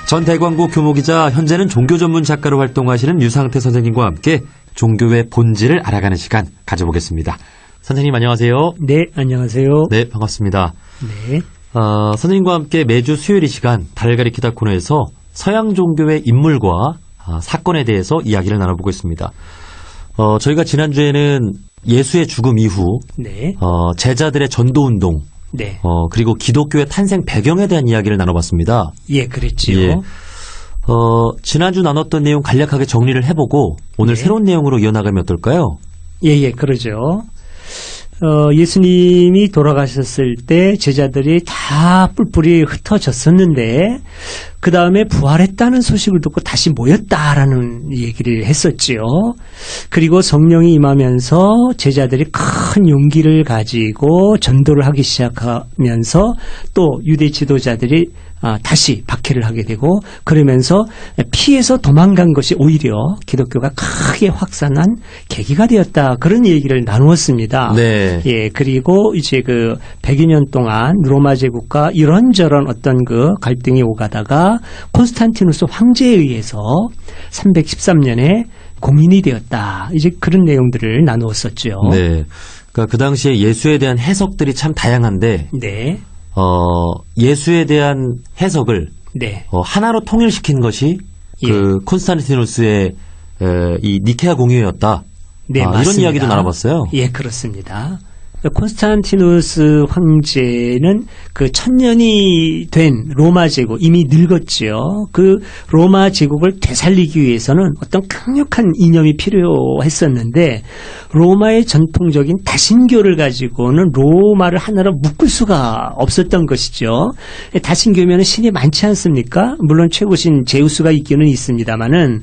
전 대광고 교목이자 현재는 종교 전문 작가로 활동하시는 유상태 선생님과 함께 종교의 본질을 알아가는 시간 가져보겠습니다. 선생님 안녕하세요. 네, 안녕하세요. 네, 반갑습니다. 네. 선생님과 함께 매주 수요일 이 시간 달을 가리키다 코너에서 서양 종교의 인물과 사건에 대해서 이야기를 나눠보고 있습니다. 저희가 지난주에는 예수의 죽음 이후 네. 제자들의 전도운동 네. 그리고 기독교의 탄생 배경에 대한 이야기를 나눠봤습니다. 예, 그랬지요. 예. 지난주 나눴던 내용 간략하게 정리를 해보고 오늘 네. 새로운 내용으로 이어나가면 어떨까요? 예, 그러죠. 예수님이 돌아가셨을 때 제자들이 다 뿔뿔이 흩어졌었는데 그 다음에 부활했다는 소식을 듣고 다시 모였다라는 얘기를 했었지요. 그리고 성령이 임하면서 제자들이 큰 용기를 가지고 전도를 하기 시작하면서 또 유대 지도자들이 다시 박해를 하게 되고 그러면서 피해서 도망간 것이 오히려 기독교가 크게 확산한 계기가 되었다. 그런 얘기를 나누었습니다. 네. 예, 그리고 이제 그 100여 년 동안 로마 제국과 이런저런 어떤 그 갈등이 오가다가 콘스탄티누스 황제에 의해서 313년에 공인이 되었다. 이제 그런 내용들을 나누었었죠. 네. 그러니까 그 당시에 예수에 대한 해석들이 참 다양한데 네. 예수에 대한 해석을 네. 하나로 통일시킨 것이 예. 그 콘스탄티누스의 이 니케아 공의회였다. 네, 이런 맞습니다. 이야기도 나눠봤어요. 예, 그렇습니다. 콘스탄티누스 황제는 그 1000년이 된 로마 제국 이미 늙었지요. 그 로마 제국을 되살리기 위해서는 어떤 강력한 이념이 필요했었는데 로마의 전통적인 다신교를 가지고는 로마를 하나로 묶을 수가 없었던 것이죠. 다신교면 신이 많지 않습니까? 물론 최고신 제우스가 있기는 있습니다만은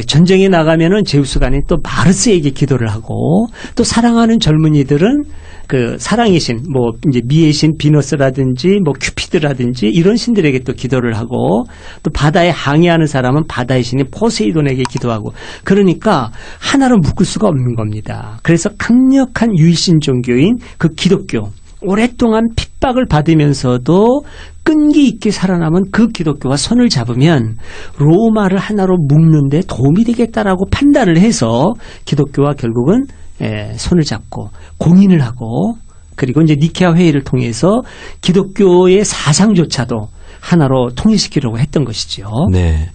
전쟁에 나가면은 제우스가 아닌 또 마르스에게 기도를 하고 또 사랑하는 젊은이들은 그 사랑의 신, 뭐 이제 미의 신 비너스라든지 뭐 큐피드라든지 이런 신들에게 또 기도를 하고 또 바다에 항해하는 사람은 바다의 신인 포세이돈에게 기도하고 그러니까 하나로 묶을 수가 없는 겁니다. 그래서 강력한 유일신 종교인 그 기독교 오랫동안 핍박을 받으면서도 끈기 있게 살아남은 그 기독교와 손을 잡으면 로마를 하나로 묶는 데 도움이 되겠다라고 판단을 해서 기독교와 결국은 손을 잡고 공인을 하고 그리고 이제 니케아 회의를 통해서 기독교의 사상조차도 하나로 통일시키려고 했던 것이죠. 네.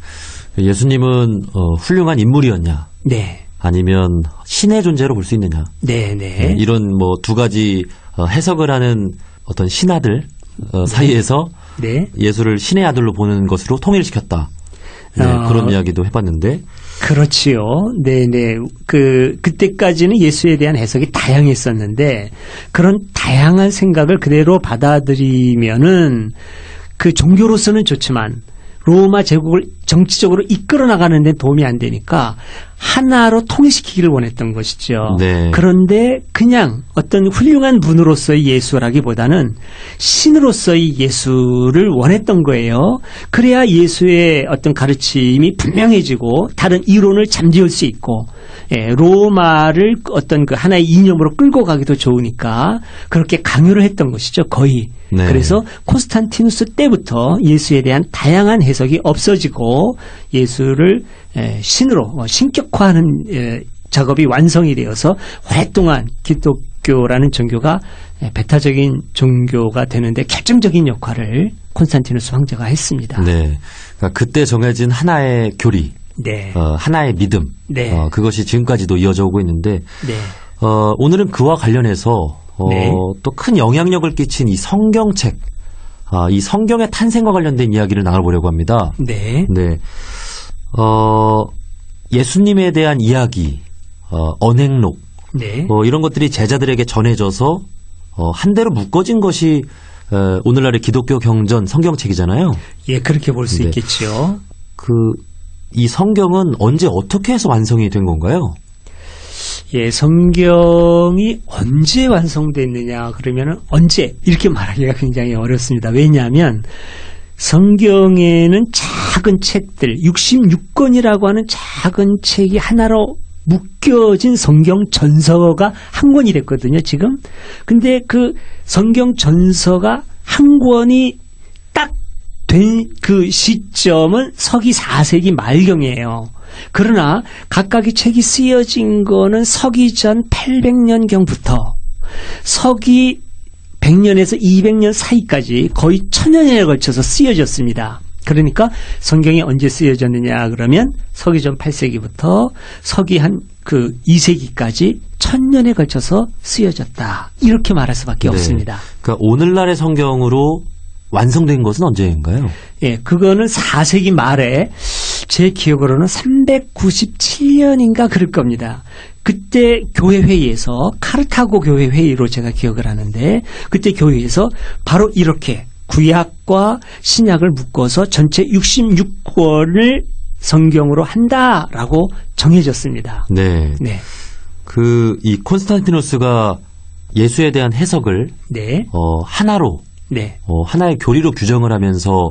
예수님은 훌륭한 인물이었냐? 네. 아니면 신의 존재로 볼 수 있느냐? 네. 이런 뭐 두 가지 해석을 하는 어떤 신하들 사이에서 네. 예수를 신의 아들로 보는 것으로 통일시켰다. 네, 그런 이야기도 해봤는데. 그렇지요. 네네. 그때까지는 예수에 대한 해석이 다양했었는데 그런 다양한 생각을 그대로 받아들이면은 그 종교로서는 좋지만 로마 제국을 정치적으로 이끌어 나가는 데 도움이 안 되니까 하나로 통일시키기를 원했던 것이죠. 네. 그런데 그냥 어떤 훌륭한 분으로서의 예수라기보다는 신으로서의 예수를 원했던 거예요. 그래야 예수의 어떤 가르침이 분명해지고 다른 이론을 잠재울 수 있고 로마를 어떤 그 하나의 이념으로 끌고 가기도 좋으니까 그렇게 강요를 했던 것이죠. 거의. 네. 그래서 콘스탄티누스 때부터 예수에 대한 다양한 해석이 없어지고 예수를 신으로 신격화하는 작업이 완성이 되어서 오랫동안 기독교라는 종교가 배타적인 종교가 되는데 결정적인 역할을 콘스탄티누스 황제가 했습니다. 네, 그러니까 그때 정해진 하나의 교리, 네, 하나의 믿음, 네. 그것이 지금까지도 이어져 오고 있는데, 네. 오늘은 그와 관련해서 네. 또 큰 영향력을 끼친 이 성경책, 이 성경의 탄생과 관련된 이야기를 나눠보려고 합니다. 네. 네. 예수님에 대한 이야기, 언행록, 네. 이런 것들이 제자들에게 전해져서 한대로 묶어진 것이 오늘날의 기독교 경전 성경책이잖아요. 예, 그렇게 볼 수 네. 있겠죠. 이 성경은 언제 어떻게 해서 완성이 된 건가요? 예, 성경이 언제 완성됐느냐 그러면은 언제 이렇게 말하기가 굉장히 어렵습니다. 왜냐하면 성경에는 작은 책들 66권이라고 하는 작은 책이 하나로 묶여진 성경 전서가 한 권이 됐거든요, 지금. 근데 그 성경 전서가 한 권이 딱 된 그 시점은 서기 4세기 말경이에요. 그러나 각각의 책이 쓰여진 거는 서기 전 800년경부터 서기 100년에서 200년 사이까지 거의 1000년에 걸쳐서 쓰여졌습니다. 그러니까 성경이 언제 쓰여졌느냐 그러면 서기 전 8세기부터 서기 한 그 2세기까지 1000년에 걸쳐서 쓰여졌다. 이렇게 말할 수밖에 없습니다. 그러니까 오늘날의 성경으로 완성된 것은 언제인가요? 예, 그거는 4세기 말에 제 기억으로는 397년인가 그럴 겁니다. 그때 교회 회의에서 카르타고 교회 회의로 제가 기억을 하는데 그때 교회에서 바로 이렇게 구약과 신약을 묶어서 전체 66권을 성경으로 한다라고 정해졌습니다. 네. 네. 이 콘스탄티누스가 예수에 대한 해석을 네. 하나로 네. 하나의 교리로 규정을 하면서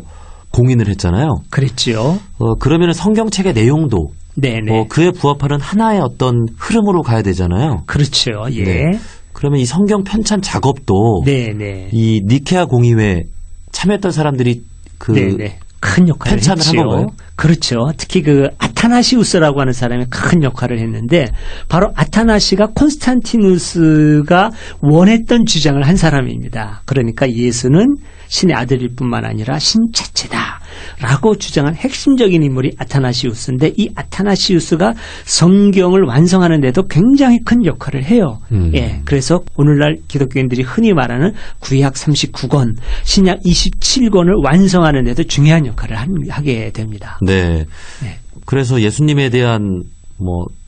공인을 했잖아요. 그랬죠. 그러면 성경책의 내용도 네네. 그에 부합하는 하나의 어떤 흐름으로 가야 되잖아요. 그렇죠. 예. 네. 그러면 이 성경 편찬 작업도 네네. 이 니케아 공의회 참여했던 사람들이 네네. 큰 역할을 편찬을 했죠. 한 건가요? 그렇죠. 특히 그 아타나시우스라고 하는 사람이 큰 역할을 했는데 바로 아타나시가 콘스탄티누스가 원했던 주장을 한 사람입니다. 그러니까 예수는 신의 아들일 뿐만 아니라 신 자체다라고 주장한 핵심적인 인물이 아타나시우스인데 이 아타나시우스가 성경을 완성하는 데도 굉장히 큰 역할을 해요. 예, 그래서 오늘날 기독교인들이 흔히 말하는 구약 39권, 신약 27권을 완성하는 데도 중요한 역할을 하게 됩니다. 네. 네. 그래서 예수님에 대한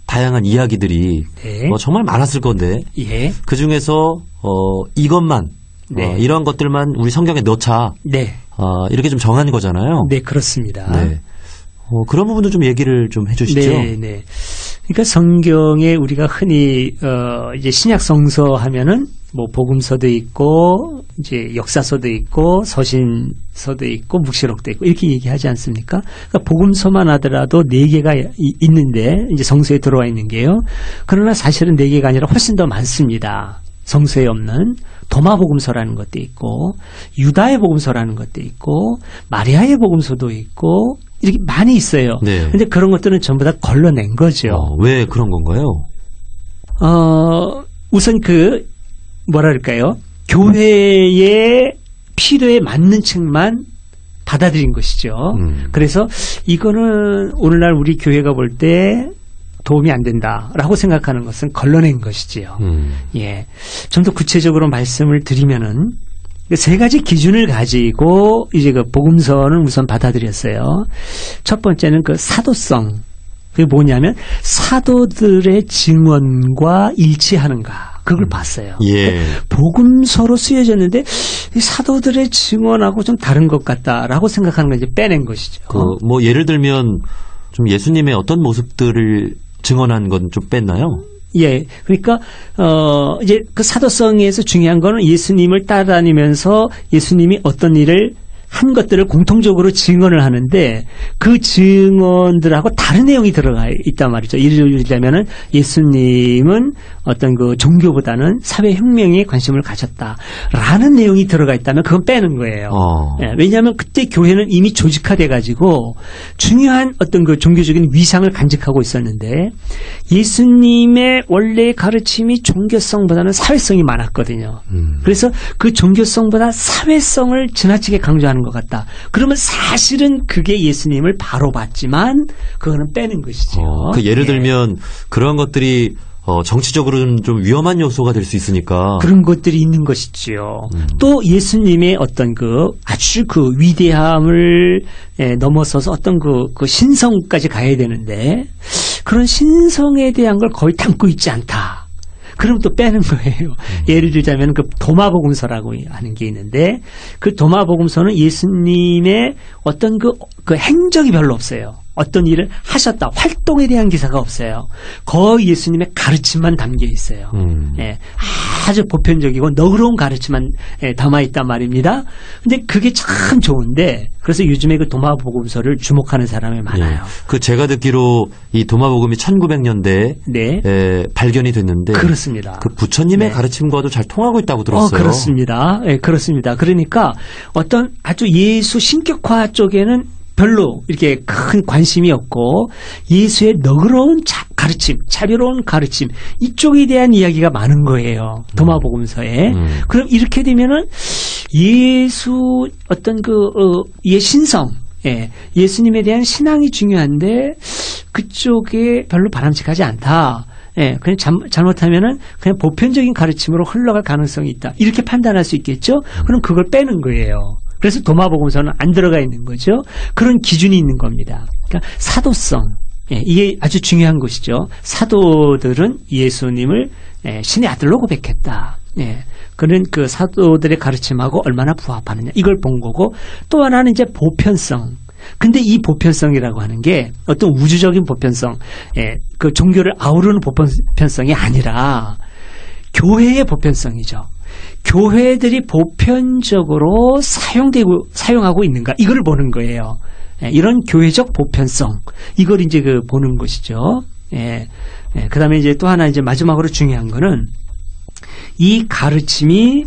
다양한 이야기들이 네. 정말 많았을 건데 예. 그 중에서 이것만 네. 이런 것들만 우리 성경에 넣자. 네. 이렇게 좀 정한 거잖아요. 네, 그렇습니다. 네. 그런 부분도 좀 얘기를 좀 해주시죠. 네, 네. 그러니까 성경에 우리가 흔히 이제 신약 성서 하면은 복음서도 있고 이제 역사서도 있고 서신서도 있고 묵시록도 있고 이렇게 얘기하지 않습니까? 그러니까 복음서만 하더라도 4개가 있는데 이제 성서에 들어와 있는 게요. 그러나 사실은 4개가 아니라 훨씬 더 많습니다. 성서에 없는 도마복음서라는 것도 있고 유다의 복음서라는 것도 있고 마리아의 복음서도 있고 이렇게 많이 있어요. 그런데 네. 그런 것들은 전부 다 걸러낸 거죠. 왜 그런 건가요? 우선 뭐랄까요? 교회의 필요에 맞는 책만 받아들인 것이죠. 그래서 이거는 오늘날 우리 교회가 볼 때 도움이 안 된다라고 생각하는 것은 걸러낸 것이지요. 예. 좀 더 구체적으로 말씀을 드리면은 3가지 기준을 가지고 이제 그 복음서는 우선 받아들였어요. 첫 번째는 그 사도성. 그게 뭐냐면 사도들의 증언과 일치하는가. 그걸 봤어요. 예. 복음서로 쓰여졌는데 이 사도들의 증언하고 좀 다른 것 같다라고 생각하는 걸 이제 빼낸 것이죠. 예를 들면 좀 예수님의 어떤 모습들을 증언한 건 좀 뺐나요? 예. 그러니까, 이제 그 사도성에서 중요한 거는 예수님을 따라다니면서 예수님이 어떤 일을 한 것들을 공통적으로 증언을 하는데 그 증언들하고 다른 내용이 들어가 있단 말이죠. 예를 들자면은 예수님은 어떤 그 종교보다는 사회혁명에 관심을 가졌다라는 내용이 들어가 있다면 그건 빼는 거예요. 예, 왜냐하면 그때 교회는 이미 조직화돼 가지고 중요한 어떤 그 종교적인 위상을 간직하고 있었는데 예수님의 원래 가르침이 종교성보다는 사회성이 많았거든요. 그래서 그 종교성보다 사회성을 지나치게 강조하는 것 같다. 그러면 사실은 그게 예수님을 바로 봤지만 그거는 빼는 것이죠. 예를 들면 그런 것들이 정치적으로는 좀 위험한 요소가 될 수 있으니까 그런 것들이 있는 것이지요. 또 예수님의 어떤 아주 위대함을 넘어서서 어떤 그 신성까지 가야 되는데 그런 신성에 대한 걸 거의 담고 있지 않다. 그럼 또 빼는 거예요. 예를 들자면 그 도마복음서라고 하는 게 있는데 그 도마복음서는 예수님의 어떤 그 행적이 별로 없어요. 어떤 일을 하셨다. 활동에 대한 기사가 없어요. 거의 예수님의 가르침만 담겨 있어요. 예, 아주 보편적이고 너그러운 가르침만 담아있단 말입니다. 근데 그게 참 좋은데 그래서 요즘에 그 도마복음서를 주목하는 사람이 많아요. 예. 그 제가 듣기로 이 도마복음이 1900년대에 네. 발견이 됐는데 그렇습니다. 그 부처님의 네. 가르침과도 잘 통하고 있다고 들었어요. 그렇습니다. 예, 그렇습니다. 그러니까 어떤 아주 예수 신격화 쪽에는 별로 이렇게 큰 관심이 없고 예수의 너그러운 가르침, 자비로운 가르침 이쪽에 대한 이야기가 많은 거예요. 도마복음서에. 그럼 이렇게 되면은 예수 어떤 신성, 예수님에 대한 신앙이 중요한데 그쪽에 별로 바람직하지 않다. 예, 그냥 잘못하면은 그냥 보편적인 가르침으로 흘러갈 가능성이 있다. 이렇게 판단할 수 있겠죠? 그럼 그걸 빼는 거예요. 그래서 도마복음서는 안 들어가 있는 거죠. 그런 기준이 있는 겁니다. 그러니까 사도성, 이게 아주 중요한 것이죠. 사도들은 예수님을 신의 아들로 고백했다. 그런 그 사도들의 가르침하고 얼마나 부합하느냐 이걸 본 거고 또 하나는 이제 보편성. 근데 이 보편성이라고 하는 게 어떤 우주적인 보편성, 그 종교를 아우르는 보편성이 아니라 교회의 보편성이죠. 교회들이 보편적으로 사용하고 있는가 이걸 보는 거예요. 이런 교회적 보편성 이걸 이제 보는 것이죠. 그다음에 이제 또 하나 이제 마지막으로 중요한 거는 이 가르침이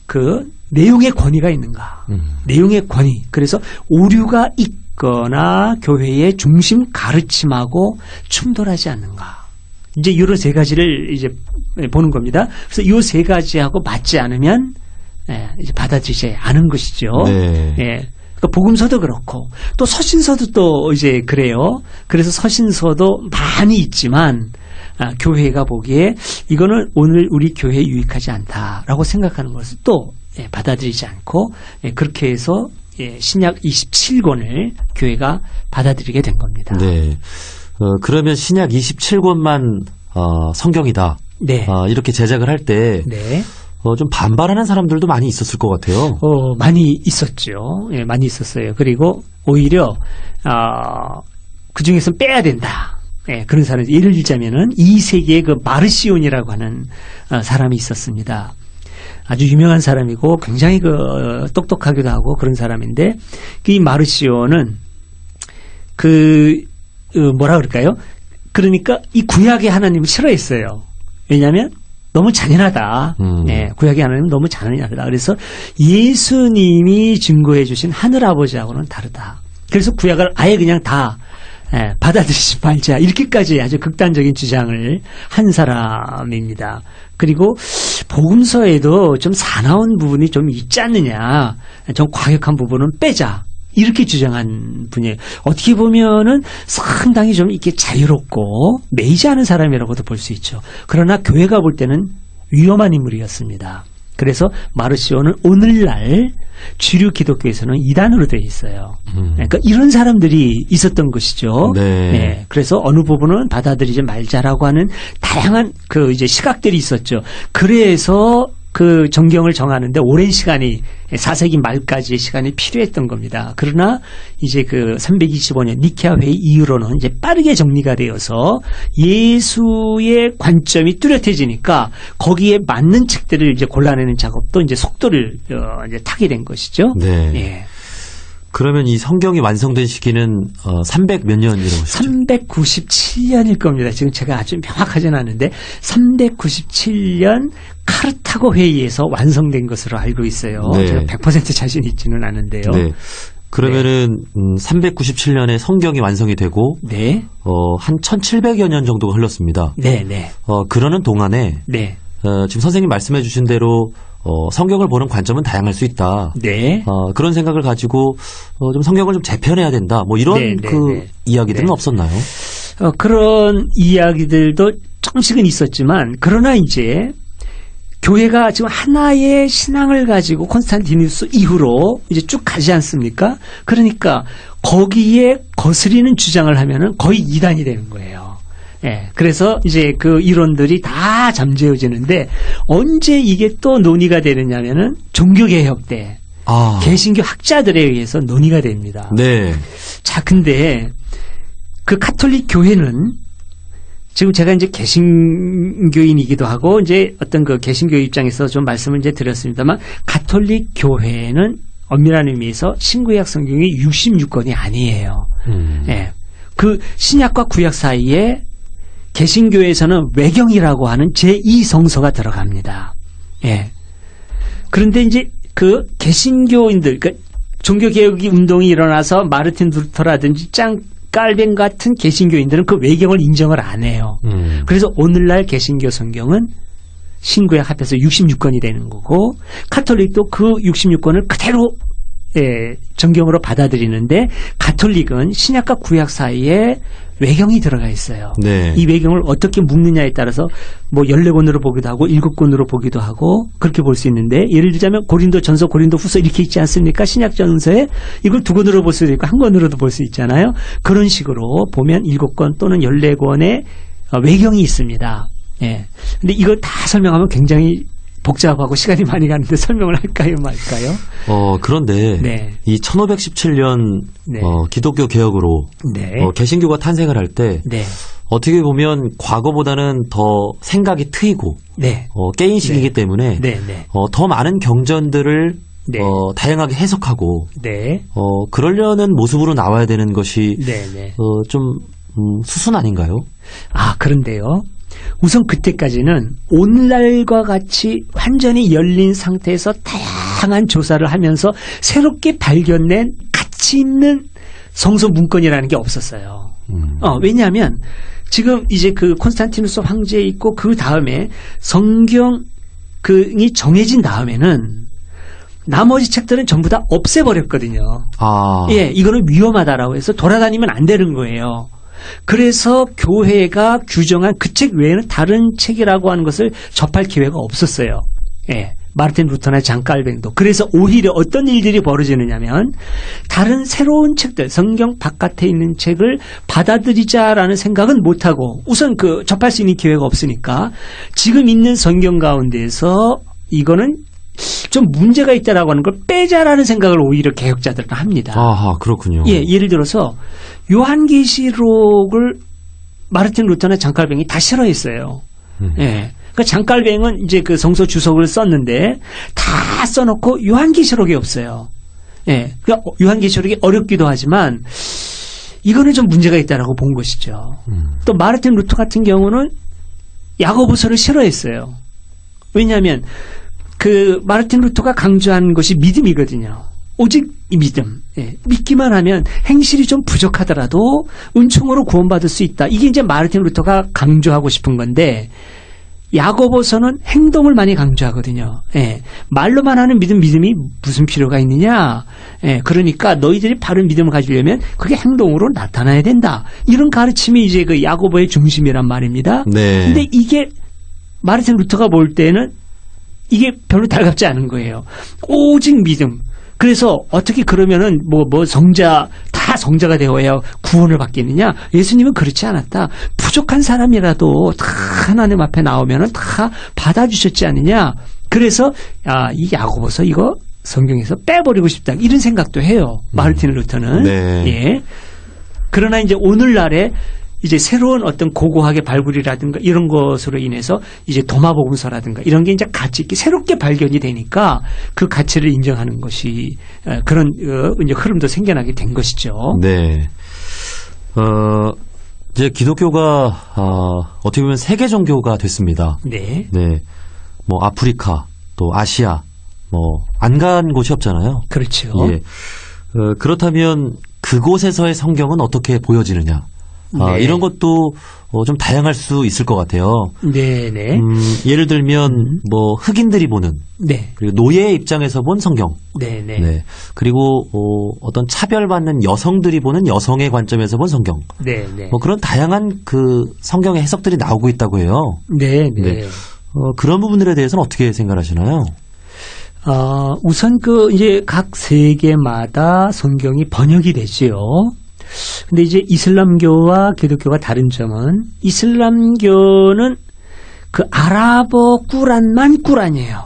그 내용의 권위가 있는가. 내용의 권위. 그래서 오류가 있거나 교회의 중심 가르침하고 충돌하지 않는가. 이제 이런 세 가지를 이제 보는 겁니다. 그래서 이 세 가지하고 맞지 않으면 이제 받아들이지 않은 것이죠. 네. 그러니까 복음서도 그렇고 또 서신서도 또 이제 그래요. 그래서 서신서도 많이 있지만 교회가 보기에 이거는 오늘 우리 교회에 유익하지 않다라고 생각하는 것을 또 받아들이지 않고 그렇게 해서 신약 27권을 교회가 받아들이게 된 겁니다. 네. 그러면 신약 27권만 성경이다. 네. 이렇게 제작을 할 때 네. 좀 반발하는 사람들도 많이 있었을 것 같아요. 많이 있었죠. 많이 있었어요. 그리고 오히려 그 중에서 빼야 된다. 그런 사람 예를 들자면은 2세기의 그 마르시온이라고 하는 사람이 있었습니다. 아주 유명한 사람이고 굉장히 똑똑하기도 하고 그런 사람인데 이 마르시온은 뭐라 그럴까요? 그러니까 이 구약의 하나님을 싫어했어요. 왜냐하면 너무 잔인하다. 구약의 하나님은 너무 잔인하다. 그래서 예수님이 증거해 주신 하늘아버지하고는 다르다. 그래서 구약을 아예 그냥 다 받아들이지 말자. 이렇게까지 아주 극단적인 주장을 한 사람입니다. 그리고 복음서에도 좀 사나운 부분이 좀 있지 않느냐. 좀 과격한 부분은 빼자. 이렇게 주장한 분이에요. 어떻게 보면은 상당히 좀 이렇게 자유롭고 매이지 않은 사람이라고도 볼 수 있죠. 그러나 교회가 볼 때는 위험한 인물이었습니다. 그래서 마르시온은 오늘날 주류 기독교에서는 이단으로 되어 있어요. 그러니까 이런 사람들이 있었던 것이죠. 네. 그래서 어느 부분은 받아들이지 말자라고 하는 다양한 이제 시각들이 있었죠. 그래서 그 정경을 정하는데 오랜 시간이 4세기 말까지의 시간이 필요했던 겁니다. 그러나 이제 325년 니케아 회의 이후로는 이제 빠르게 정리가 되어서 예수의 관점이 뚜렷해지니까 거기에 맞는 책들을 이제 골라내는 작업도 이제 속도를 이제 타게 된 것이죠. 네. 예. 그러면 이 성경이 완성된 시기는 300 몇 년이라고 하셨죠? 397년일 겁니다. 지금 제가 아주 명확하지는 않은데 397년 카르타고 회의에서 완성된 것으로 알고 있어요. 네. 제가 100% 자신 있지는 않은데요. 네. 그러면은 397년에 성경이 완성이 되고 네. 한 1700여 년 정도가 흘렀습니다. 네, 네. 그러는 동안에 네. 지금 선생님 말씀해 주신 대로 성경을 보는 관점은 다양할 수 있다. 네. 그런 생각을 가지고 좀 성경을 좀 재편해야 된다. 뭐 이런 네, 네, 네. 이야기들은 네. 없었나요? 그런 이야기들도 조금씩은 있었지만 그러나 이제 교회가 지금 하나의 신앙을 가지고 콘스탄티누스 이후로 이제 쭉 가지 않습니까? 그러니까 거기에 거스리는 주장을 하면은 거의 이단이 되는 거예요. 예. 그래서 이제 그 이론들이 다 잠재워지는데 언제 이게 또 논의가 되느냐면은 종교개혁 때 개신교 학자들에 의해서 논의가 됩니다. 네. 자, 근데 그 가톨릭 교회는 지금 제가 이제 개신교인이기도 하고 이제 어떤 그 개신교 입장에서 좀 말씀을 이제 드렸습니다만 가톨릭 교회는 엄밀한 의미에서 신구약 성경이 66권이 아니에요. 예. 그 신약과 구약 사이에 개신교에서는 외경이라고 하는 제2성서가 들어갑니다. 예. 그런데 이제 그 개신교인들, 그러니까 종교개혁 운동이 일어나서 마르틴 루터라든지 짱 깔뱅 같은 개신교인들은 그 외경을 인정을 안 해요. 그래서 오늘날 개신교 성경은 신구약 합해서 66권이 되는 거고 가톨릭도 그 66권을 그대로 정경으로 받아들이는데 가톨릭은 신약과 구약 사이에 외경이 들어가 있어요. 네. 이 외경을 어떻게 묶느냐에 따라서 뭐 14권으로 보기도 하고 7권으로 보기도 하고 그렇게 볼 수 있는데 예를 들자면 고린도 전서 고린도 후서 이렇게 있지 않습니까? 신약 전서에 이걸 2권으로 볼 수도 있고 1권으로도 볼 수 있잖아요. 그런 식으로 보면 7권 또는 14권의 외경이 있습니다. 예. 근데 이걸 다 설명하면 굉장히 복잡하고 시간이 많이 가는데 설명을 할까요 말까요? 그런데 네. 이 1517년 네. 기독교 개혁으로 네. 개신교가 탄생을 할 때 네. 어떻게 보면 과거보다는 더 생각이 트이고 네. 깨인 시기이기 네. 때문에 네. 네. 더 많은 경전들을 네. 다양하게 해석하고 네. 그러려는 모습으로 나와야 되는 것이 네. 네. 좀 수순 아닌가요? 아, 그런데요. 우선 그때까지는 오늘날과 같이 완전히 열린 상태에서 다양한 조사를 하면서 새롭게 발견된 가치 있는 성서 문건이라는 게 없었어요. 왜냐하면 지금 이제 그 콘스탄티누스 황제 있고 그 다음에 성경이 정해진 다음에는 나머지 책들은 전부 다 없애버렸거든요. 아. 예, 이거는 위험하다라고 해서 돌아다니면 안 되는 거예요. 그래서 교회가 규정한 그 책 외에는 다른 책이라고 하는 것을 접할 기회가 없었어요. 예. 마르틴 루터나 장깔뱅도. 그래서 오히려 어떤 일들이 벌어지느냐면 다른 새로운 책들, 성경 바깥에 있는 책을 받아들이자라는 생각은 못하고 우선 그 접할 수 있는 기회가 없으니까 지금 있는 성경 가운데에서 이거는 좀 문제가 있다라고 하는 걸 빼자라는 생각을 오히려 개혁자들은 합니다. 아하, 그렇군요. 예, 예를 들어서 요한계시록을 마르틴 루터나 장칼뱅이 다 싫어했어요. 예. 그러니까 장칼뱅은 이제 그 성서 주석을 썼는데 다 써놓고 요한계시록이 없어요. 예. 그러니까 요한계시록이 어렵기도 하지만 이거는 좀 문제가 있다라고 본 것이죠. 또 마르틴 루터 같은 경우는 야고보서를 싫어했어요. 왜냐하면 그 마르틴 루터가 강조한 것이 믿음이거든요. 오직 이 믿음. 예. 믿기만 하면 행실이 좀 부족하더라도 은총으로 구원받을 수 있다. 이게 이제 마르틴 루터가 강조하고 싶은 건데 야고보서는 행동을 많이 강조하거든요. 예. 말로만 하는 믿음이 무슨 필요가 있느냐. 예. 그러니까 너희들이 바른 믿음을 가지려면 그게 행동으로 나타나야 된다. 이런 가르침이 이제 그 야고보의 중심이란 말입니다. 네. 근데 이게 마르틴 루터가 볼 때는 이게 별로 달갑지 않은 거예요. 오직 믿음. 그래서 어떻게 그러면은 다 성자가 되어야 구원을 받겠느냐? 예수님은 그렇지 않았다. 부족한 사람이라도 다 하나님 앞에 나오면은 다 받아주셨지 않느냐? 그래서 이 야고보서 이거 성경에서 빼버리고 싶다. 이런 생각도 해요. 마르틴 루터는. 네. 예. 그러나 이제 오늘날에 이제 새로운 어떤 고고학의 발굴이라든가 이런 것으로 인해서 이제 도마복음서라든가 이런 게 이제 가치 있게 새롭게 발견이 되니까 그 가치를 인정하는 것이 그런 이제 흐름도 생겨나게 된 것이죠. 네. 이제 기독교가 어떻게 보면 세계 종교가 됐습니다. 네. 네. 뭐 아프리카 또 아시아 안 간 곳이 없잖아요. 그렇죠. 예. 그렇다면 그곳에서의 성경은 어떻게 보여지느냐? 네. 이런 것도 좀 다양할 수 있을 것 같아요. 네네. 예를 들면 흑인들이 보는 네. 그리고 노예의 입장에서 본 성경. 네네. 네. 그리고 어떤 차별받는 여성들이 보는 여성의 관점에서 본 성경. 네네. 그런 다양한 그 성경의 해석들이 나오고 있다고 해요. 네네. 네. 그런 부분들에 대해서는 어떻게 생각하시나요? 우선 이제 각 세계마다 성경이 번역이 되지요. 근데 이제 이슬람교와 기독교가 다른 점은 이슬람교는 그 아랍어 꾸란만 꾸란이에요.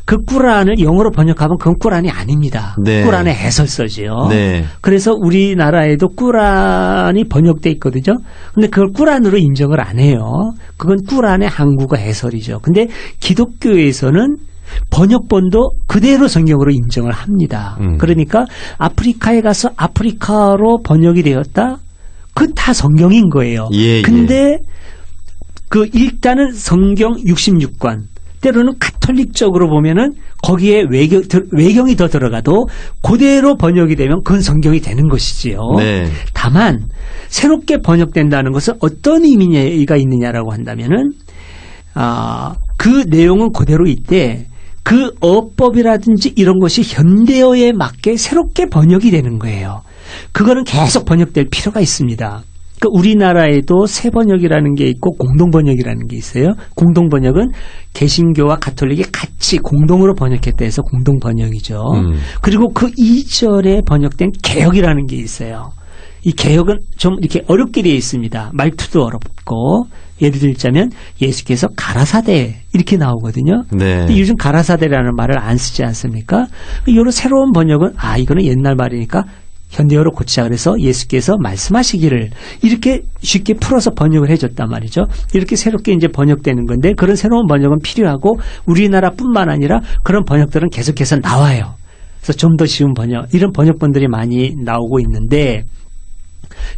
그 꾸란을 영어로 번역하면 그건 꾸란이 아닙니다. 네. 꾸란의 해설서지요. 네. 그래서 우리나라에도 꾸란이 번역돼 있거든요. 근데 그걸 꾸란으로 인정을 안 해요. 그건 꾸란의 한국어 해설이죠. 근데 기독교에서는 번역본도 그대로 성경으로 인정을 합니다. 그러니까 아프리카에 가서 아프리카로 번역이 되었다? 그건 다 성경인 거예요. 예, 근데 그 일단은 성경 66권 때로는 가톨릭적으로 보면은 거기에 외경이 더 들어가도 그대로 번역이 되면 그건 성경이 되는 것이지요. 네. 다만 새롭게 번역된다는 것은 어떤 의미가 있느냐라고 한다면은 그 내용은 그대로 있대. 그 어법이라든지 이런 것이 현대어에 맞게 새롭게 번역이 되는 거예요. 그거는 계속 번역될 필요가 있습니다. 그러니까 우리나라에도 새 번역이라는 게 있고 공동 번역이라는 게 있어요. 공동 번역은 개신교와 가톨릭이 같이 공동으로 번역했다 해서 공동 번역이죠. 그리고 그 이전에 번역된 개역이라는 게 있어요. 이 개역은 좀 이렇게 어렵게 되어 있습니다. 말투도 어렵고 예를 들자면 예수께서 가라사대 이렇게 나오거든요. 네. 요즘 가라사대라는 말을 안 쓰지 않습니까? 이런 새로운 번역은 이거는 옛날 말이니까 현대어로 고치자 그래서 예수께서 말씀하시기를 이렇게 쉽게 풀어서 번역을 해줬단 말이죠. 이렇게 새롭게 이제 번역되는 건데 그런 새로운 번역은 필요하고 우리나라뿐만 아니라 그런 번역들은 계속해서 나와요. 그래서 좀 더 쉬운 번역 이런 번역본들이 많이 나오고 있는데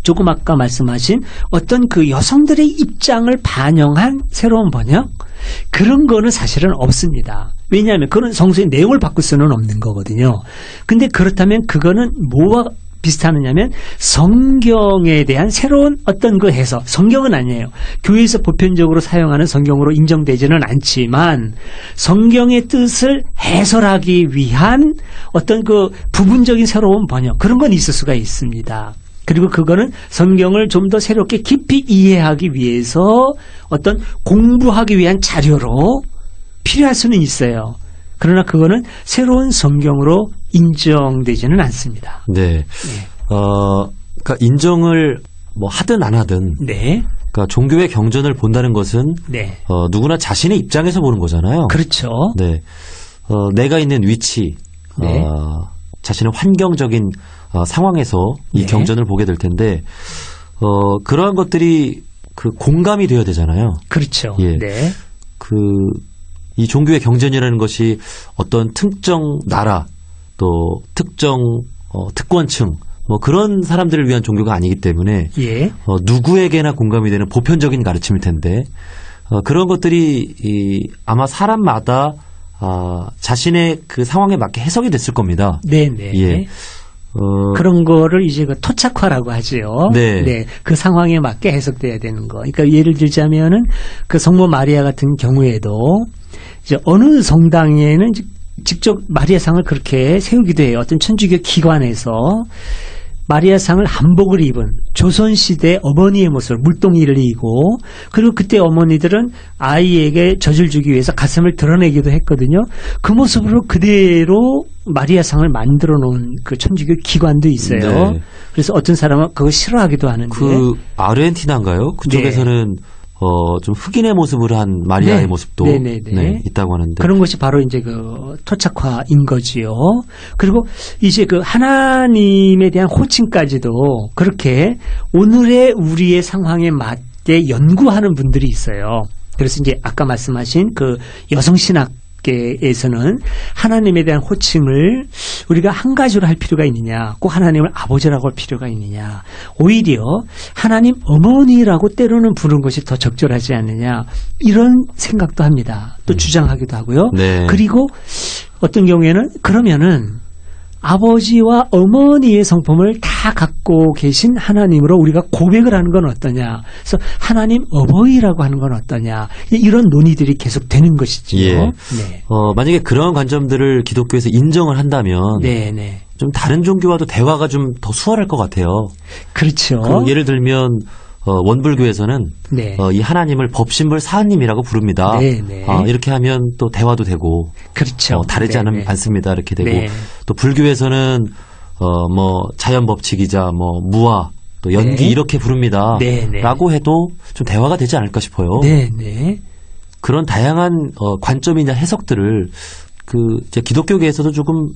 조금 아까 말씀하신 어떤 그 여성들의 입장을 반영한 새로운 번역 그런 거는 사실은 없습니다. 왜냐하면 그런 성서의 내용을 바꿀 수는 없는 거거든요. 근데 그렇다면 그거는 뭐와 비슷하느냐면 성경에 대한 새로운 어떤 그 해석 성경은 아니에요. 교회에서 보편적으로 사용하는 성경으로 인정되지는 않지만 성경의 뜻을 해설하기 위한 어떤 그 부분적인 새로운 번역 그런 건 있을 수가 있습니다. 그리고 그거는 성경을 좀 더 새롭게 깊이 이해하기 위해서 어떤 공부하기 위한 자료로 필요할 수는 있어요. 그러나 그거는 새로운 성경으로 인정되지는 않습니다. 네. 그러니까 인정을 뭐 하든 안 하든. 네. 그러니까 종교의 경전을 본다는 것은 네. 누구나 자신의 입장에서 보는 거잖아요. 그렇죠. 네. 내가 있는 위치, 네. 자신의 환경적인 상황에서 이 네. 경전을 보게 될 텐데 그러한 것들이 그 공감이 되어야 되잖아요. 그렇죠. 예. 네. 이 종교의 경전이라는 것이 어떤 특정 나라 또 특정 특권층 뭐 그런 사람들을 위한 종교가 아니기 때문에 예. 누구에게나 공감이 되는 보편적인 가르침일 텐데 그런 것들이 아마 사람마다 자신의 그 상황에 맞게 해석이 됐을 겁니다. 네네. 예. 그런 거를 이제 그 토착화라고 하지요. 네. 네. 그 상황에 맞게 해석돼야 되는 거. 그러니까 예를 들자면은 그 성모 마리아 같은 경우에도 이제 어느 성당에는 직접 마리아상을 그렇게 세우기도 해요. 어떤 천주교 기관에서 마리아상을 한복을 입은 조선시대 어머니의 모습을 물동이를 이고 그리고 그때 어머니들은 아이에게 젖을 주기 위해서 가슴을 드러내기도 했거든요. 그 모습으로 그대로 마리아상을 만들어 놓은 그 천주교 기관도 있어요. 네. 그래서 어떤 사람은 그거 싫어하기도 하는데 그 아르헨티나인가요? 그쪽에서는 좀 흑인의 모습을 한 마리아의 네. 모습도 네네네. 네, 있다고 하는데 그런 것이 바로 이제 그 토착화인 거지요. 그리고 이제 그 하나님에 대한 호칭까지도 그렇게 오늘의 우리의 상황에 맞게 연구하는 분들이 있어요. 그래서 이제 아까 말씀하신 그 여성신학 에서는 하나님에 대한 호칭을 우리가 한 가지로 할 필요가 있느냐, 꼭 하나님을 아버지라고 할 필요가 있느냐, 오히려 하나님 어머니라고 때로는 부르는 것이 더 적절하지 않느냐 이런 생각도 합니다. 또 주장하기도 하고요. 네. 그리고 어떤 경우에는 그러면은 아버지와 어머니의 성품을 다 갖고 계신 하나님으로 우리가 고백을 하는 건 어떠냐. 그래서 하나님 어버이라고 하는 건 어떠냐. 이런 논의들이 계속 되는 것이지요. 예. 네. 만약에 그런 관점들을 기독교에서 인정을 한다면 네. 좀 다른 종교와도 대화가 좀 더 수월할 것 같아요. 그렇죠. 예를 들면 원불교에서는 네. 이 하나님을 법신불 사하님이라고 부릅니다. 네. 이렇게 하면 또 대화도 되고 그렇죠. 다르지 않습니다. 이렇게 되고 네. 또 불교에서는 뭐 자연법칙이자 뭐 무아 또 연기 네. 이렇게 부릅니다. 네. 라고 해도 좀 대화가 되지 않을까 싶어요. 네. 그런 다양한 관점이나 해석들을 이제 기독교계에서도 조금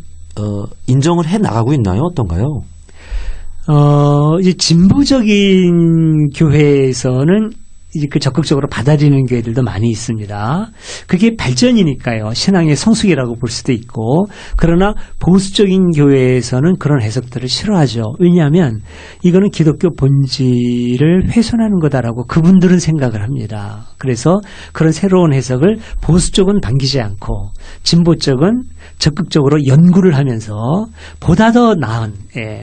인정을 해 나가고 있나요? 어떤가요? 이제 진보적인 교회에서는 이제 그 적극적으로 받아들이는 교회들도 많이 있습니다. 그게 발전이니까요. 신앙의 성숙이라고 볼 수도 있고, 그러나 보수적인 교회에서는 그런 해석들을 싫어하죠. 왜냐하면 이거는 기독교 본질을 훼손하는 거다라고 그분들은 생각을 합니다. 그래서 그런 새로운 해석을 보수 쪽은 반기지 않고 진보 쪽은 적극적으로 연구를 하면서 보다 더 나은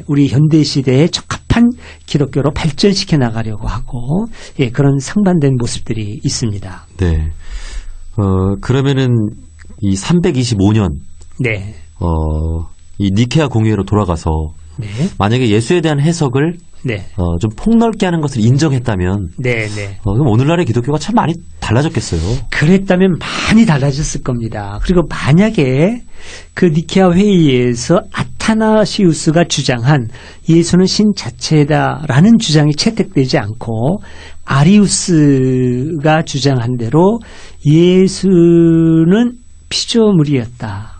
우리 현대 시대에 적합한 기독교로 발전시켜 나가려고 하고 그런 상반된 모습들이 있습니다. 네. 그러면은 이 325년 네. 이 니케아 공의회로 돌아가서 네. 만약에 예수에 대한 해석을 네. 좀 폭넓게 하는 것을 인정했다면 네, 네. 그럼 오늘날의 기독교가 참 많이 달라졌겠어요. 그랬다면 많이 달라졌을 겁니다. 그리고 만약에 그 니케아 회의에서 아타나시우스가 주장한 예수는 신 자체다라는 주장이 채택되지 않고 아리우스가 주장한 대로 예수는 피조물이었다.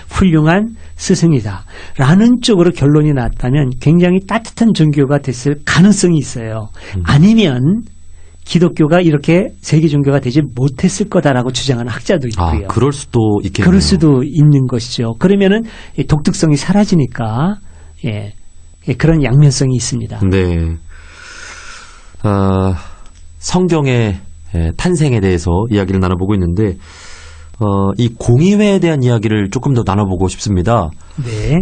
훌륭한 스승이다. 라는 쪽으로 결론이 났다면 굉장히 따뜻한 종교가 됐을 가능성이 있어요. 아니면 기독교가 이렇게 세계 종교가 되지 못했을 거다라고 주장하는 학자도 있고요. 그럴 수도 있겠네요. 그럴 수도 있는 것이죠. 그러면은 독특성이 사라지니까 그런 양면성이 있습니다. 네. 성경의 탄생에 대해서 이야기를 나눠보고 있는데 이 공의회에 대한 이야기를 조금 더 나눠보고 싶습니다. 네.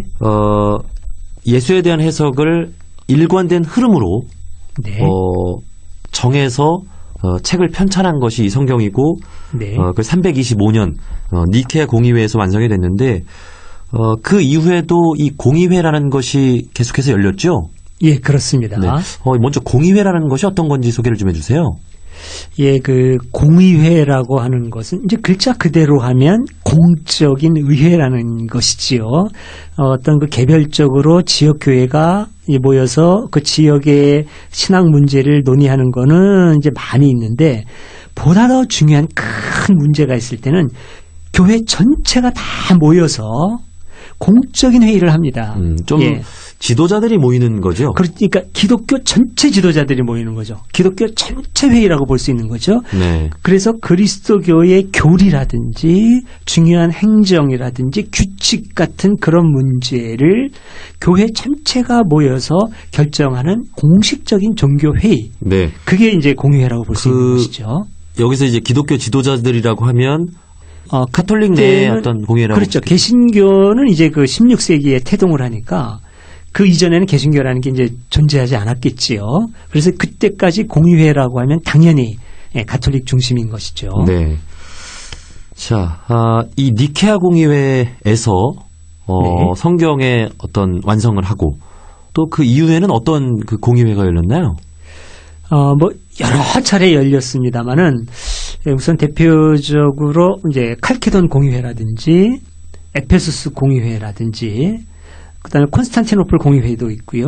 예수에 대한 해석을 일관된 흐름으로 네. 정해서 책을 편찬한 것이 성경이고 네. 그 325년 니케아 공의회에서 완성이 됐는데 그 이후에도 이 공의회라는 것이 계속해서 열렸죠? 예, 그렇습니다. 네. 먼저 공의회라는 것이 어떤 건지 소개를 좀 해주세요. 예, 그 공의회라고 하는 것은 이제 글자 그대로 하면 공적인 의회라는 것이지요. 어떤 그 개별적으로 지역 교회가 모여서 그 지역의 신앙 문제를 논의하는 거는 이제 많이 있는데 보다 더 중요한 큰 문제가 있을 때는 교회 전체가 다 모여서 공적인 회의를 합니다. 좀 지도자들이 모이는 거죠? 그러니까 기독교 전체 지도자들이 모이는 거죠. 기독교 전체 회의라고 볼 수 있는 거죠. 네. 그래서 그리스도교의 교리라든지 중요한 행정이라든지 규칙 같은 그런 문제를 교회 전체가 모여서 결정하는 공식적인 종교 회의. 네. 그게 이제 공의회라고 볼 수 있는 것이죠. 여기서 이제 기독교 지도자들이라고 하면 카톨릭 내의 어떤 공의회라고. 그렇죠. 개신교는 이제 그 16세기에 태동을 하니까 그 이전에는 개신교라는 게 이제 존재하지 않았겠지요. 그래서 그때까지 공의회라고 하면 당연히 가톨릭 중심인 것이죠. 네. 자, 이 니케아 공의회에서 네. 성경의 어떤 완성을 하고 또 그 이후에는 어떤 그 공의회가 열렸나요? 뭐 여러 차례 열렸습니다만은 우선 대표적으로 이제 칼케돈 공의회라든지 에페소스 공의회라든지 그다음에 콘스탄티노플 공의회도 있고요.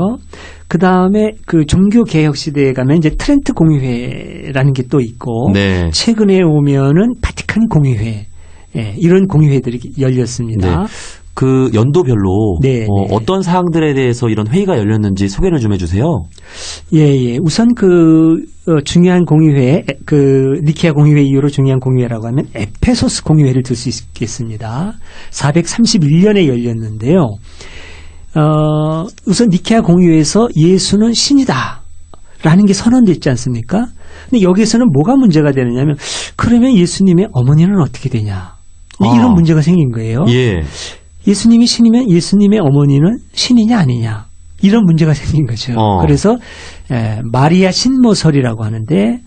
그다음에 그 종교 개혁 시대에 가면 이제 트렌트 공의회라는 게 또 있고 네. 최근에 오면은 바티칸 공의회 이런 공의회들이 열렸습니다. 네. 그 연도별로 네, 어떤 사항들에 대해서 이런 회의가 열렸는지 소개를 좀 해주세요. 예. 우선 그 중요한 공의회, 그 니케아 공의회 이후로 중요한 공의회라고 하면 에페소스 공의회를 들 수 있겠습니다. 431년에 열렸는데요. 우선 니케아 공의회에서 예수는 신이다라는 게 선언됐지 않습니까? 근데 여기에서는 뭐가 문제가 되느냐면 그러면 예수님의 어머니는 어떻게 되냐? 이런 문제가 생긴 거예요. 예. 예수님이 신이면 예수님의 어머니는 신이냐 아니냐 이런 문제가 생긴 거죠. 그래서 마리아 신모설이라고 하는데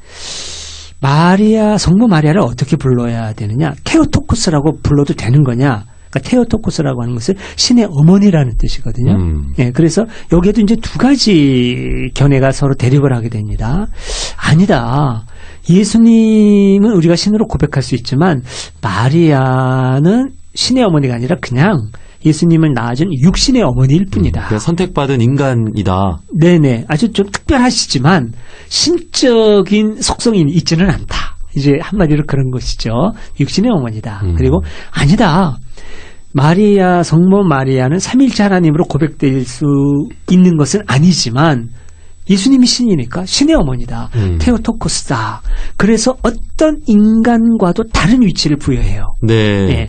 성모 마리아를 어떻게 불러야 되느냐? 테오토코스라고 불러도 되는 거냐? 그러니까 테오토코스라고 하는 것은 신의 어머니라는 뜻이거든요. 그래서 여기에도 이제 두 가지 견해가 서로 대립을 하게 됩니다. 아니다. 예수님은 우리가 신으로 고백할 수 있지만 마리아는 신의 어머니가 아니라 그냥 예수님을 낳아준 육신의 어머니일 뿐이다. 그냥 선택받은 인간이다. 네네. 아주 좀 특별하시지만 신적인 속성이 있지는 않다. 이제 한마디로 그런 것이죠. 육신의 어머니다. 그리고 아니다. 마리아, 성모 마리아는 삼위일체 하나님으로 고백될 수 있는 것은 아니지만 예수님이 신이니까 신의 어머니다. 테오토코스다. 그래서 어떤 인간과도 다른 위치를 부여해요. 네. 네.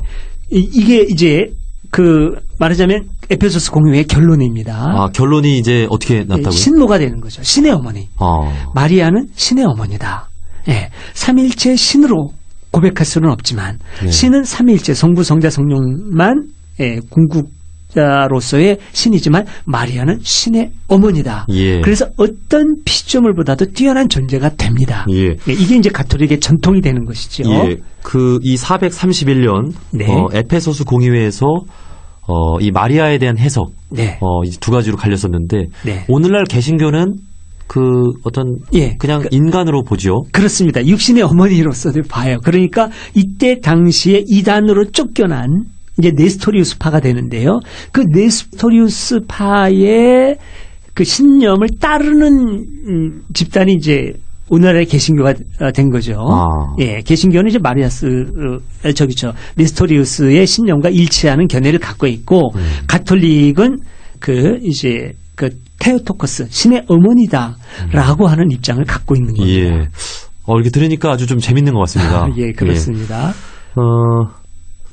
이게 이제 말하자면 에페소스 공유의 결론입니다. 아, 결론이 이제 어떻게 났다고요? 신모가 되는 거죠. 신의 어머니. 마리아는 신의 어머니다. 예. 삼위일체 신으로 고백할 수는 없지만 네. 신은 삼위일체 성부, 성자, 성령만 궁극자로서의 신이지만 마리아는 신의 어머니다. 예. 그래서 어떤 피조물보다도 뛰어난 존재가 됩니다. 예. 이게 이제 가톨릭의 전통이 되는 것이죠. 예. 이 431년 네. 에페소스 공의회에서 이 마리아에 대한 해석 네. 이제 두 가지로 갈렸었는데 네. 오늘날 개신교는 그냥 인간으로 보죠. 그렇습니다. 육신의 어머니로서도 봐요. 그러니까 이때 당시에 이단으로 쫓겨난 이제 네스토리우스파가 되는데요. 그 네스토리우스파의 그 신념을 따르는 집단이 이제 오늘날의 개신교가 된 거죠. 예, 개신교는 이제 네스토리우스의 신념과 일치하는 견해를 갖고 있고, 가톨릭은 이제 테오토코스, 신의 어머니다라고 하는 입장을 갖고 있는 겁니다. 예. 이렇게 들으니까 아주 좀 재밌는 것 같습니다. 예, 그렇습니다. 예.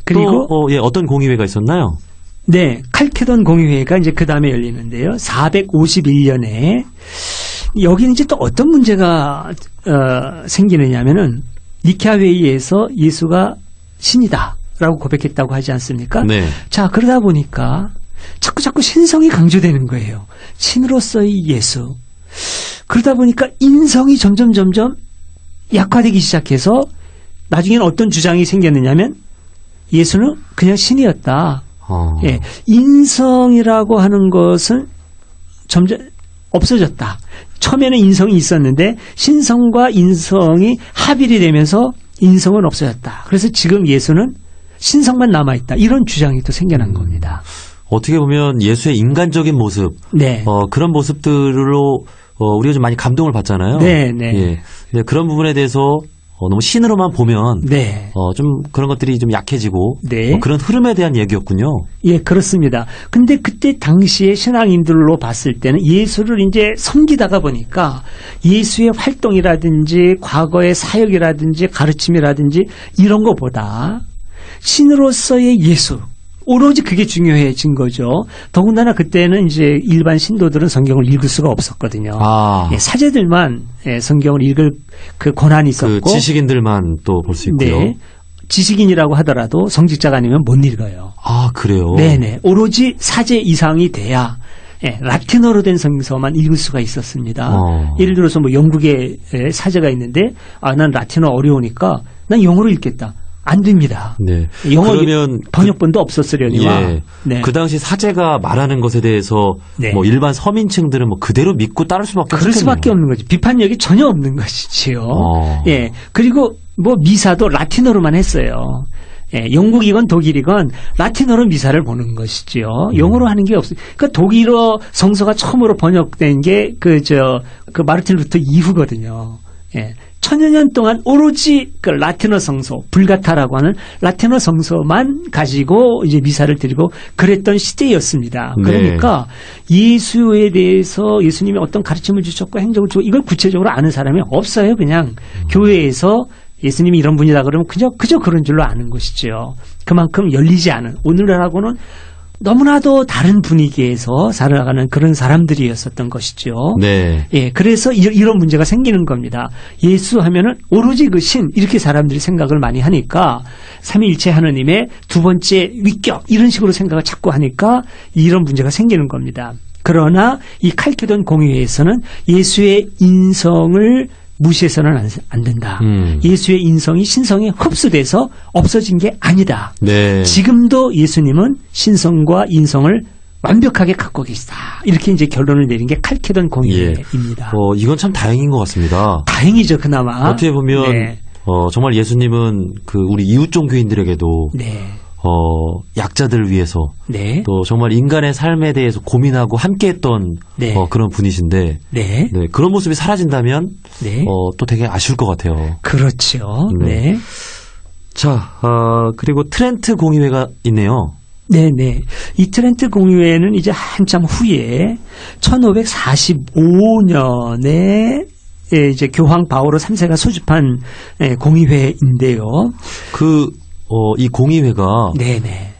그리고 어떤 공의회가 있었나요? 네, 칼케돈 공의회가 이제 그 다음에 열리는데요. 451년에 여기는 이제 또 어떤 문제가 생기느냐면은 니케아 회의에서 예수가 신이다라고 고백했다고 하지 않습니까? 네. 자, 그러다 보니까 자꾸 신성이 강조되는 거예요. 신으로서의 예수. 그러다 보니까 인성이 점점 약화되기 시작해서 나중에는 어떤 주장이 생겼느냐면 예수는 그냥 신이었다. 예, 인성이라고 하는 것은 점점 없어졌다. 처음에는 인성이 있었는데 신성과 인성이 합일이 되면서 인성은 없어졌다. 그래서 지금 예수는 신성만 남아있다. 이런 주장이 또 생겨난 겁니다. 어떻게 보면 예수의 인간적인 모습, 네. 그런 모습들로 우리가 좀 많이 감동을 받잖아요. 네, 네. 예. 근데 그런 부분에 대해서 너무 신으로만 보면 네. 좀 그런 것들이 좀 약해지고 네. 그런 흐름에 대한 얘기였군요. 예, 그렇습니다. 근데 그때 당시에 신앙인들로 봤을 때는 예수를 이제 섬기다가 보니까 예수의 활동이라든지 과거의 사역이라든지 가르침이라든지 이런 것보다 신으로서의 예수, 오로지 그게 중요해진 거죠. 더군다나 그때는 이제 일반 신도들은 성경을 읽을 수가 없었거든요. 예, 사제들만 성경을 읽을 그 권한이 있었고, 그 지식인들만 또 볼 수 있고요. 네, 지식인이라고 하더라도 성직자가 아니면 못 읽어요. 아, 그래요? 네네. 오로지 사제 이상이 돼야 라틴어로 된 성서만 읽을 수가 있었습니다. 예를 들어서 뭐 영국에 사제가 있는데 난 라틴어 어려우니까 난 영어로 읽겠다. 안 됩니다. 네. 영어 그러면 번역본도 없었으려니와. 예. 네. 그 당시 사제가 말하는 것에 대해서 네. 뭐 일반 서민층들은 뭐 그대로 믿고 따를 수밖에 그럴 수밖에 없는 거죠. 비판력이 전혀 없는 것이지요. 예. 그리고 뭐 미사도 라틴어로만 했어요. 예, 영국이건 독일이건 라틴어로 미사를 보는 것이지요. 영어로 하는 게 없어요. 그러니까 독일어 성서가 처음으로 번역된 게 그 마르틴 루터 이후거든요. 예. 천여 년 동안 오로지 그 라틴어 성서, 불가타라고 하는 라틴어 성서만 가지고 이제 미사를 드리고 그랬던 시대였습니다. 그러니까 예수에 대해서 예수님이 어떤 가르침을 주셨고 행적을 주고 이걸 구체적으로 아는 사람이 없어요. 그냥 교회에서 예수님이 이런 분이다 그러면 그저 그런 줄로 아는 것이죠. 그만큼 열리지 않은 오늘날하고는 너무나도 다른 분위기에서 살아가는 그런 사람들이었었던 것이죠. 네. 예, 그래서 이런 문제가 생기는 겁니다. 예수 하면은 오로지 그 신 이렇게 사람들이 생각을 많이 하니까 삼위일체 하느님의 두 번째 위격 이런 식으로 생각을 자꾸 하니까 이런 문제가 생기는 겁니다. 그러나 이 칼케돈 공의회에서는 예수의 인성을 무시해서는 안 된다. 예수의 인성이 신성에 흡수돼서 없어진 게 아니다. 네. 지금도 예수님은 신성과 인성을 완벽하게 갖고 계시다. 이렇게 이제 결론을 내린 게 칼케돈 공의회입니다. 이건 참 다행인 것 같습니다. 다행이죠, 그나마. 어떻게 보면 네. 정말 예수님은 그 우리 이웃 종교인들에게도 네. 약자들을 위해서 네. 또 정말 인간의 삶에 대해서 고민하고 함께했던 네. 그런 분이신데 네. 네, 그런 모습이 사라진다면 네. 또 되게 아쉬울 것 같아요. 그렇죠. 네. 네. 자, 그리고 트렌트 공의회가 있네요. 네네. 이 트렌트 공의회는 이제 한참 후에 1545년에 이제 교황 바오로 3세가 소집한 공의회인데요. 이 공의회가 네네.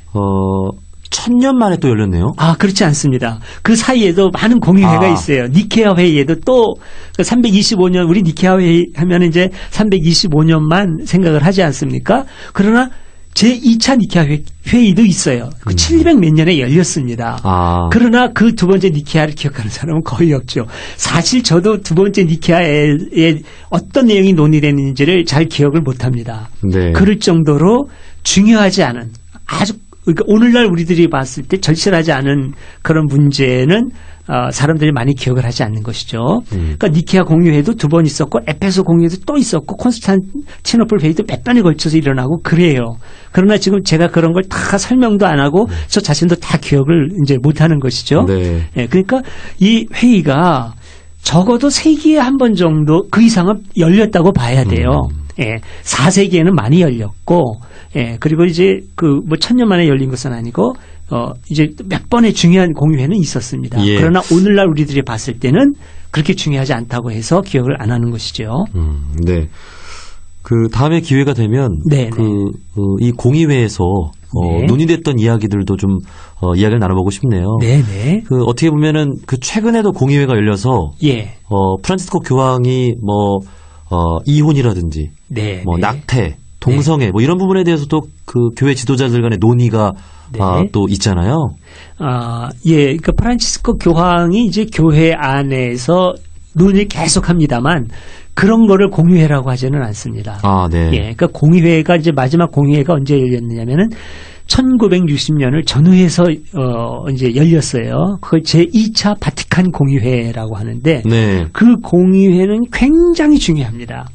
1000년 만에 또 열렸네요. 아, 그렇지 않습니다. 그 사이에도 많은 공의회가 있어요. 니케아 회의에도 또 325년, 우리 니케아 회의 하면 이제 325년만 생각을 하지 않습니까? 그러나 제2차 니케아 회의도 있어요. 그 700 몇 년에 열렸습니다. 그러나 그 두 번째 니케아를 기억하는 사람은 거의 없죠. 사실 저도 두 번째 니케아에 어떤 내용이 논의됐는지를 잘 기억을 못합니다. 네. 그럴 정도로 중요하지 않은 아주 그러니까 오늘날 우리들이 봤을 때 절실하지 않은 그런 문제는 사람들이 많이 기억을 하지 않는 것이죠. 그러니까 니케아 공의회도 두 번 있었고 에페소 공의회도 또 있었고 콘스탄티노플 회의도 몇 번에 걸쳐서 일어나고 그래요. 그러나 지금 제가 그런 걸 다 설명도 안 하고 저 자신도 다 기억을 이제 못하는 것이죠. 네. 예, 그러니까 이 회의가 적어도 세기에 한 번 정도 그 이상은 열렸다고 봐야 돼요. 예, 4세기에는 많이 열렸고, 예, 그리고 이제 뭐 1000년 만에 열린 것은 아니고, 이제 몇 번의 중요한 공의회는 있었습니다. 예. 그러나 오늘날 우리들이 봤을 때는 그렇게 중요하지 않다고 해서 기억을 안 하는 것이죠. 네. 그 다음에 기회가 되면 이 공의회에서 네. 논의됐던 이야기들도 좀 이야기를 나눠보고 싶네요. 네네. 어떻게 보면은 최근에도 공의회가 열려서 예. 프란치스코 교황이 이혼이라든지 네. 낙태, 동성애 이런 부분에 대해서도 그 교회 지도자들 간의 논의가 또 있잖아요. 예. 그러니까 프란치스코 교황이 이제 교회 안에서 논의를 계속합니다만 그런 거를 공의회라고 하지는 않습니다. 네. 예. 그러니까 공의회가 이제 마지막 공의회가 언제 열렸느냐면은 1960년을 전후해서 이제 열렸어요. 그걸 제2차 바티칸 공의회라고 하는데 네. 그 공의회는 굉장히 중요합니다.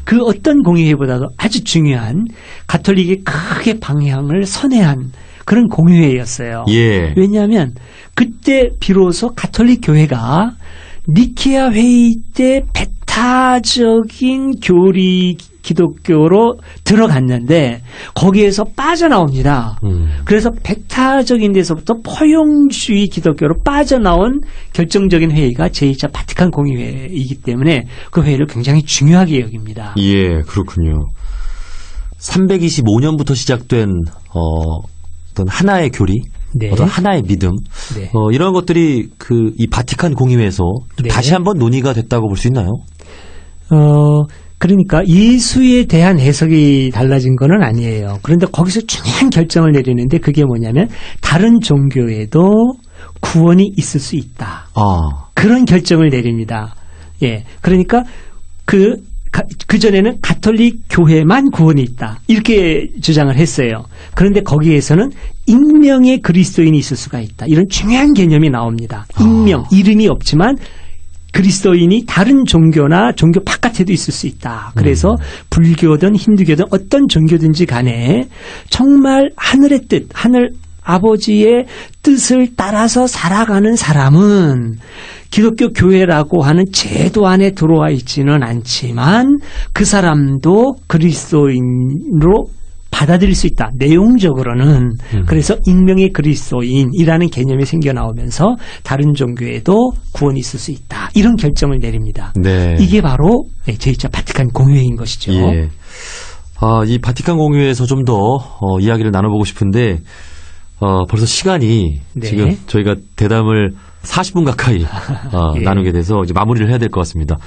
그 어떤 공의회보다도 아주 중요한 가톨릭의 크게 방향을 선회한 그런 공의회였어요. 예. 왜냐하면 그때 비로소 가톨릭 교회가 니케아 회의 때 배타적인 교리 기독교로 들어갔는데 거기에서 빠져나옵니다. 그래서 배타적인 데서부터 포용주의 기독교로 빠져나온 결정적인 회의가 제2차 바티칸 공의회이기 때문에 그 회의를 굉장히 중요하게 여깁니다. 예, 그렇군요. 325년부터 시작된 어떤 하나의 교리, 네. 어떤 하나의 믿음, 네. 이런 것들이 이 바티칸 공의회에서 네. 다시 한번 논의가 됐다고 볼 수 있나요? 그러니까 예수에 대한 해석이 달라진 건 아니에요. 그런데 거기서 중요한 결정을 내리는데 그게 뭐냐면 다른 종교에도 구원이 있을 수 있다. 그런 결정을 내립니다. 예. 그러니까 그전에는 가톨릭 교회만 구원이 있다. 이렇게 주장을 했어요. 그런데 거기에서는 익명의 그리스도인이 있을 수가 있다. 이런 중요한 개념이 나옵니다. 익명, 이름이 없지만 그리스도인이 다른 종교나 종교 바깥에도 있을 수 있다. 그래서 불교든 힌두교든 어떤 종교든지 간에 정말 하늘의 뜻, 하늘 아버지의 뜻을 따라서 살아가는 사람은 기독교 교회라고 하는 제도 안에 들어와 있지는 않지만 그 사람도 그리스도인으로 받아들일 수 있다. 내용적으로는. 그래서 익명의 그리스도인이라는 개념이 생겨나오면서 다른 종교에도 구원이 있을 수 있다. 이런 결정을 내립니다. 네. 이게 바로 제2차 바티칸 공의회인 것이죠. 예. 이 바티칸 공의회에서 좀 더 이야기를 나눠보고 싶은데 벌써 시간이 네. 지금 저희가 대담을 40분 가까이 예. 나누게 돼서 이제 마무리를 해야 될 것 같습니다.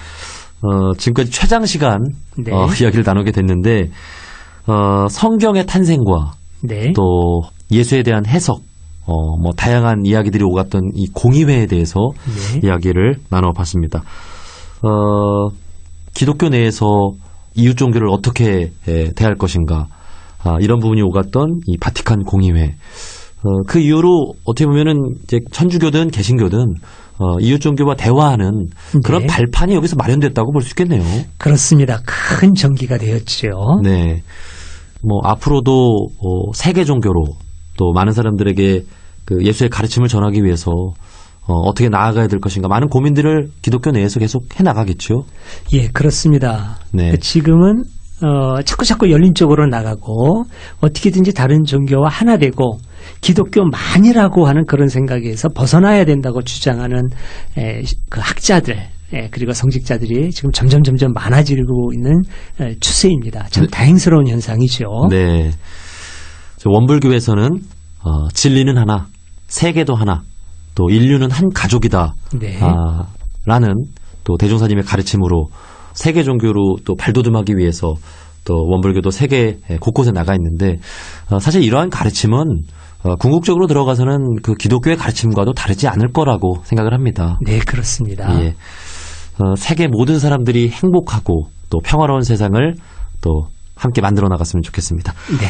지금까지 최장 시간 네. 이야기를 나누게 됐는데 성경의 탄생과 네. 또 예수에 대한 해석, 다양한 이야기들이 오갔던 이 공의회에 대해서 네. 이야기를 나눠봤습니다. 기독교 내에서 이웃 종교를 어떻게 대할 것인가, 이런 부분이 오갔던 이 바티칸 공의회. 그 이후로 어떻게 보면은 이제 천주교든 개신교든 이웃 종교와 대화하는 그런 네. 발판이 여기서 마련됐다고 볼 수 있겠네요. 그렇습니다. 큰 전기가 되었죠. 네. 앞으로도 세계 종교로 또 많은 사람들에게 그 예수의 가르침을 전하기 위해서 어떻게 나아가야 될 것인가 많은 고민들을 기독교 내에서 계속 해나가겠죠. 예, 그렇습니다. 네. 지금은 자꾸 열린 쪽으로 나가고 어떻게든지 다른 종교와 하나 되고 기독교만이라고 하는 그런 생각에서 벗어나야 된다고 주장하는 그 학자들 그리고 성직자들이 지금 점점 많아지고 있는 추세입니다. 참 다행스러운 현상이죠. 네. 원불교에서는 진리는 하나, 세계도 하나, 또 인류는 한 가족이다. 네. 라는 또 대종사님의 가르침으로 세계 종교로 또 발돋움하기 위해서 또 원불교도 세계 곳곳에 나가 있는데 사실 이러한 가르침은 궁극적으로 들어가서는 그 기독교의 가르침과도 다르지 않을 거라고 생각을 합니다. 네, 그렇습니다. 예. 세계 모든 사람들이 행복하고 또 평화로운 세상을 또 함께 만들어 나갔으면 좋겠습니다. 네.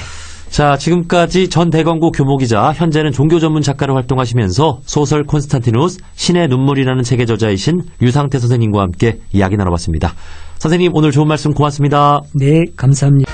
자, 지금까지 전 대광고 교모기자, 현재는 종교 전문 작가로 활동하시면서 소설 콘스탄티누스, 신의 눈물이라는 책의 저자이신 류상태 선생님과 함께 이야기 나눠봤습니다. 선생님, 오늘 좋은 말씀 고맙습니다. 네, 감사합니다.